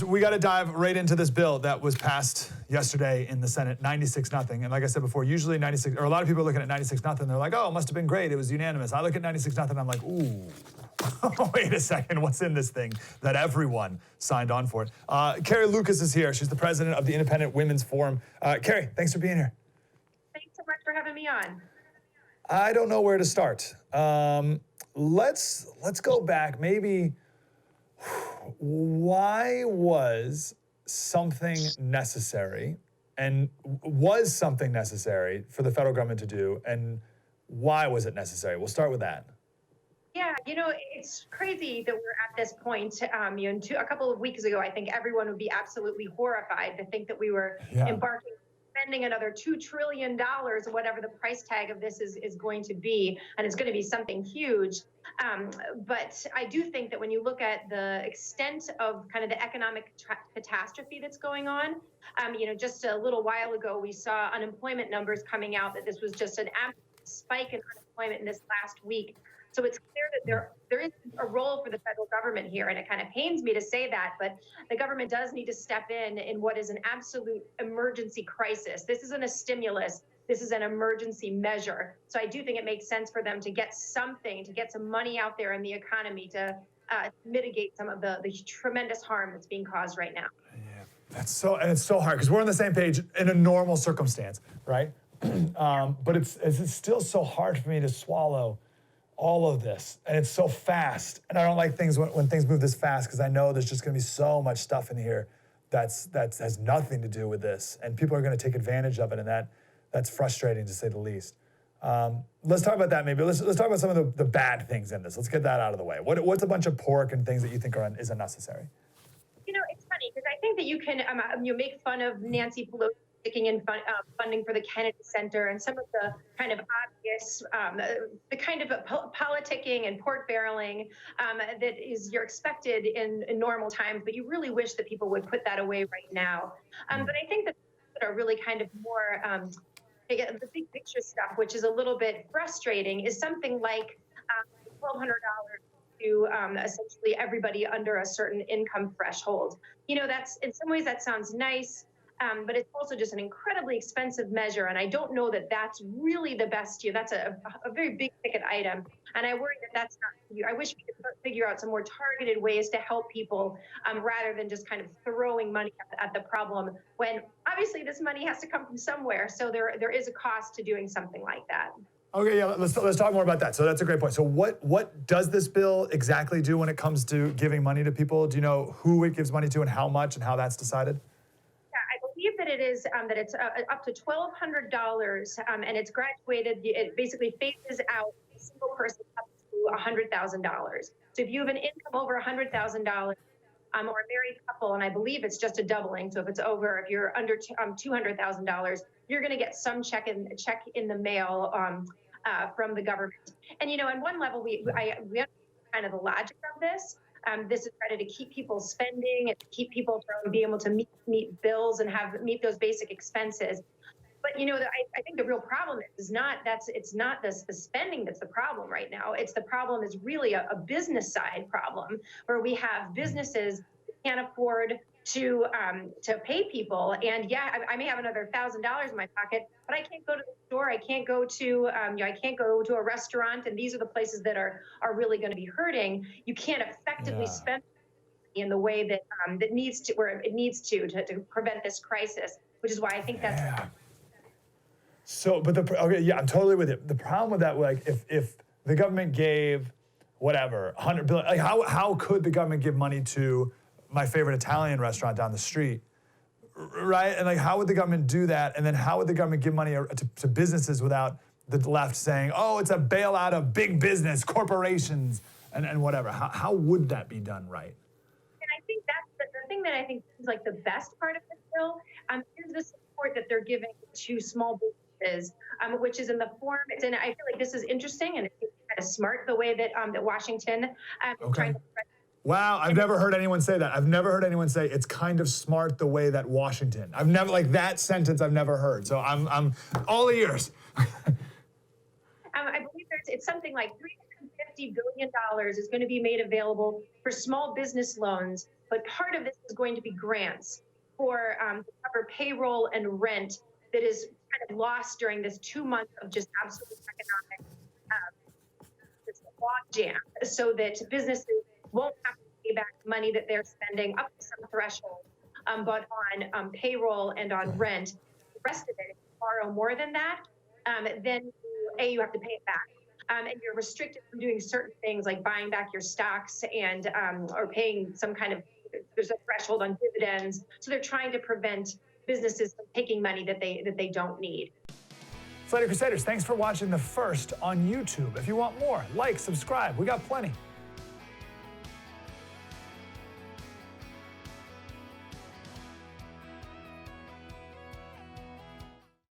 We got to dive right into this bill that was passed yesterday in the Senate, 96-0. And like I said before, usually 96, or a lot of people are looking at 96-0. They're like, oh, it must have been great. It was unanimous. I look at 96-0. I'm like, ooh, wait a second. What's in this thing that everyone signed on for it? Carrie Lucas is here. She's the president of the Independent Women's Forum. Carrie, thanks for being here. Thanks so much for having me on. I don't know where to start. Let's go back. Maybe, why was something necessary, and was something necessary for the federal government to do, and why was it necessary? We'll start with that. Yeah, it's crazy that we're at this point. A couple of weeks ago, I think everyone would be absolutely horrified to think that we were spending another $2 trillion, or whatever the price tag of this is going to be, and it's going to be something huge. But I do think that when you look at the extent of kind of the economic catastrophe that's going on, just a little while ago, we saw unemployment numbers coming out that this was just an absolute spike in unemployment in this last week. So it's clear that there is a role for the federal government here, and it kind of pains me to say that, but the government does need to step in what is an absolute emergency crisis. This isn't a stimulus. This is an emergency measure. So I do think it makes sense for them to get some money out there in the economy to mitigate some of the tremendous harm that's being caused right now. Yeah, it's so hard because we're on the same page in a normal circumstance, right? But it's still so hard for me to swallow all of this, and it's so fast, and I don't like things when things move this fast, because I know there's just going to be so much stuff in here that has nothing to do with this, and people are going to take advantage of it, and that's frustrating to say the least. Let's talk about that. Maybe let's talk about some of the bad things in this. Let's get that out of the way. What's a bunch of pork and things that you think is unnecessary? It's funny because I think that you can make fun of Nancy Pelosi sticking in funding for the Kennedy Center and some of the kind of obvious, the kind of politicking and pork barreling that you're expected in normal times, but you really wish that people would put that away right now. But I think that are really kind of more the big picture stuff, which is a little bit frustrating, is something like $1,200 to essentially everybody under a certain income threshold. That's, in some ways, that sounds nice. But it's also just an incredibly expensive measure, and I don't know that that's really the best. That's a very big ticket item, and I worry that that's not. I wish we could figure out some more targeted ways to help people, rather than just kind of throwing money at the problem. When obviously this money has to come from somewhere, so there is a cost to doing something like that. Okay, yeah, let's talk more about that. So that's a great point. So what does this bill exactly do when it comes to giving money to people? Do you know who it gives money to and how much and how that's decided? That it is that it's up to $1,200, and it's graduated. It basically phases out a single person up to $100,000. So if you have an income over $100,000, or a married couple, and I believe it's just a doubling. So if you're under $200,000, you're going to get some check in the mail from the government. And on one level, we understand kind of the logic of this. This is trying to keep people spending and keep people from being able to meet bills and meet those basic expenses. But I think the real problem is not the spending that's the problem right now. The problem is really a business side problem, where we have businesses that can't afford to pay people. And I may have another $1,000 in my pocket, but I can't go to the store. I can't go to a restaurant. And these are the places that are really going to be hurting. You can't effectively spend in the way that it needs to prevent this crisis, which is why I think that's. So, but I'm totally with you. The problem with that, like, if the government gave whatever $100 billion, like how could the government give money to my favorite Italian restaurant down the street, right? And like, how would the government do that? And then how would the government give money to businesses without the left saying, oh, it's a bailout of big business, corporations, and whatever? How would that be done right? And I think that's the thing that I think is like the best part of this bill is the support that they're giving to small businesses, which is in the form. I feel like this is interesting and it's kind of smart the way that that Washington is trying to. Wow, I've never heard anyone say that. I've never heard anyone say it's kind of smart the way that Washington. I've never, like, that sentence I've never heard. So I'm all ears. I believe it's something like billion is going to be made available for small business loans, but part of this is going to be grants for to cover payroll and rent that is kind of lost during this 2 months of just absolute economic this logjam, so that businesses won't have to pay back money that they're spending up to some threshold, but on payroll and on rent. The rest of it, if you borrow more than that, then you have to pay it back. And you're restricted from doing certain things like buying back your stocks and or paying some kind of, there's a threshold on dividends. So they're trying to prevent businesses from taking money that they don't need. Slater Crusaders, thanks for watching the first on YouTube. If you want more, like, subscribe. We got plenty.